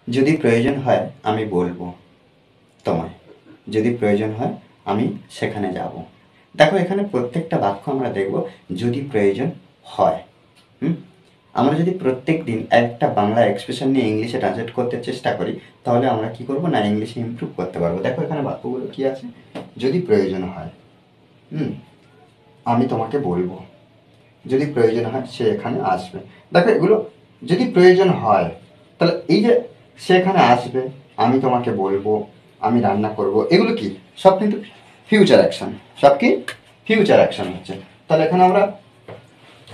যদি প্রয়োজন হয় আমি বলবো তোমায়, যদি প্রয়োজন হয় আমি সেখানে যাব। দেখো এখানে প্রত্যেকটা বাক্য আমরা দেখব যদি প্রয়োজন হয়। আমরা যদি প্রত্যেক দিন একটা বাংলা এক্সপ্রেশন নিয়ে ইংলিশে ট্রান্সলেট করতে চেষ্টা করি, তাহলে আমরা কি করব না, ইংলিশে ইমপ্রুভ করতে পারবো। দেখো এখানে বাক্যগুলো কি আছে, যদি প্রয়োজন হয় আমি তোমাকে বলবো, যদি প্রয়োজন হয় সে এখানে আসবে। দেখো এগুলো যদি প্রয়োজন হয়, তাহলে এই যে সে এখানে আসবে, আমি তোমাকে বলবো, আমি রান্না করব, এগুলো কি সব কিন্তু ফিউচার অ্যাকশন, সব কি ফিউচার অ্যাকশন হচ্ছে। তাহলে এখানে আমরা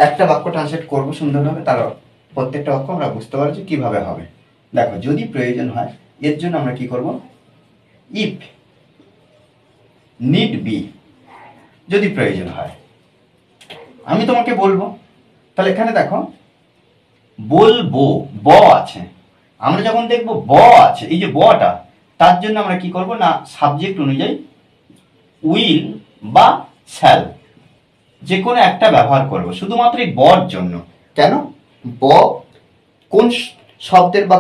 একটা বাক্য ট্রান্সলেট করবো সুন্দরভাবে, তার প্রত্যেকটা বাক্য আমরা বুঝতে পারছি কিভাবে হবে। দেখো যদি প্রয়োজন হয়, এর জন্য আমরা কি করব, ইফ নিড বি, যদি প্রয়োজন হয় আমি তোমাকে বলবো। তাহলে এখানে দেখো বলবো ব আছে, আমরা যখন দেখব ব আছে, এই যে বটা, তার জন্য আমরা কি করব না, সাবজেক্ট অনুযায়ী উইল বা শ্যাল যে কোনো একটা ব্যবহার করব শুধুমাত্র এই বর জন্য। কেন, ব কোন শব্দের বা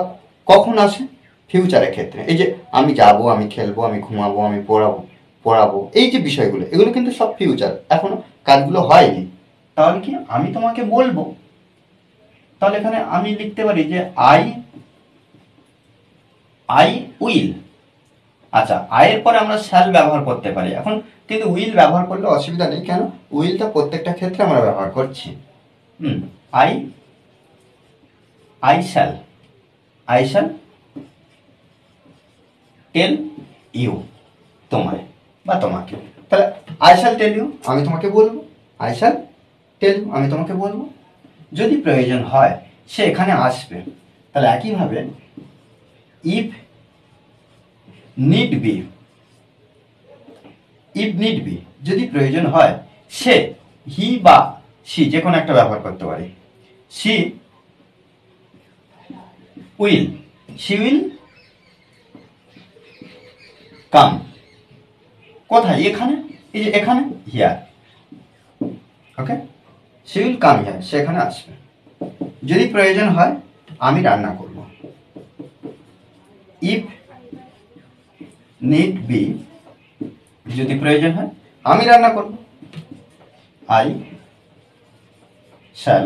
কখন আসে, ফিউচারের ক্ষেত্রে। এই যে আমি যাব, আমি খেলবো, আমি ঘুমাবো, আমি পড়াবো, এই যে বিষয়গুলো, এগুলো কিন্তু সব ফিউচার, এখনো কাজগুলো হয়নি। তাহলে কি আমি তোমাকে বলবো, তাহলে এখানে আমি লিখতে পারি যে আই উইল। আচ্ছা, আয়ের পরে আমরা শ্যাল ব্যবহার করতে পারি, এখন কিন্তু উইল ব্যবহার করলে অসুবিধা নেই। কেন, উইলটা প্রত্যেকটা ক্ষেত্রে আমরা ব্যবহার করছি। আই শ্যাল টেল ইউ, তোমায় বা তোমাকে। তাহলে আই শ্যাল টেল ইউ, আমি তোমাকে বলবো, আই শ্যাল টেল ইউ, আমি তোমাকে বলবো। যদি প্রয়োজন হয় সে এখানে আসবে, তাহলে একইভাবে if need be, if need be যদি প্রয়োজন হয়, সে হি বা সি যে কোনো একটা ব্যবহার করতে পারি, সি উইল কাম। কোথায়, এখানে, এই যে এখানে, here. Okay, she will come here, সে এখানে আসবে। যদি প্রয়োজন হয় আমি রান্না করব, ইফ নিড বি যদি প্রয়োজন হয় আমি রান্না করব, আই শ্যাল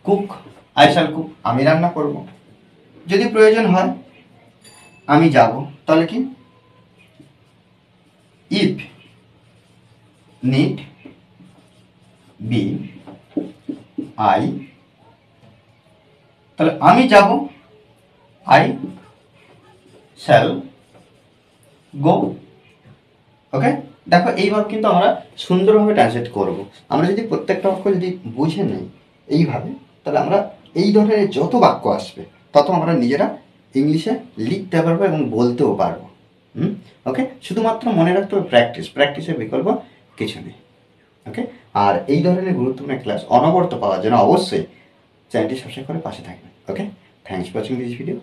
কুক, আমি রান্না করব। যদি প্রয়োজন হয় আমি যাব, তাহলে কি ইফ নিড বি আই, তাহলে আমি যাব, আই শ্যাল গো। ওকে, দেখো এইভাবে কিন্তু আমরা সুন্দরভাবে ট্রান্সলেট করব। আমরা যদি প্রত্যেকটা বাক্য যদি বুঝে নিই এইভাবে, তাহলে আমরা এই ধরনের যত বাক্য আসবে তত আমরা নিজেরা ইংলিশে লিখতে পারবো এবং বলতেও পারবো। ওকে, শুধুমাত্র মনে রাখতে হবে প্র্যাকটিসের বিকল্প কিছু নেই। ওকে, আর এই ধরনের গুরুত্বপূর্ণ ক্লাস অনবরত পাওয়ার জন্য অবশ্যই চ্যানেলটি সাবস্ক্রাইব করে পাশে থাকবেন। Okay, thanks for watching this video.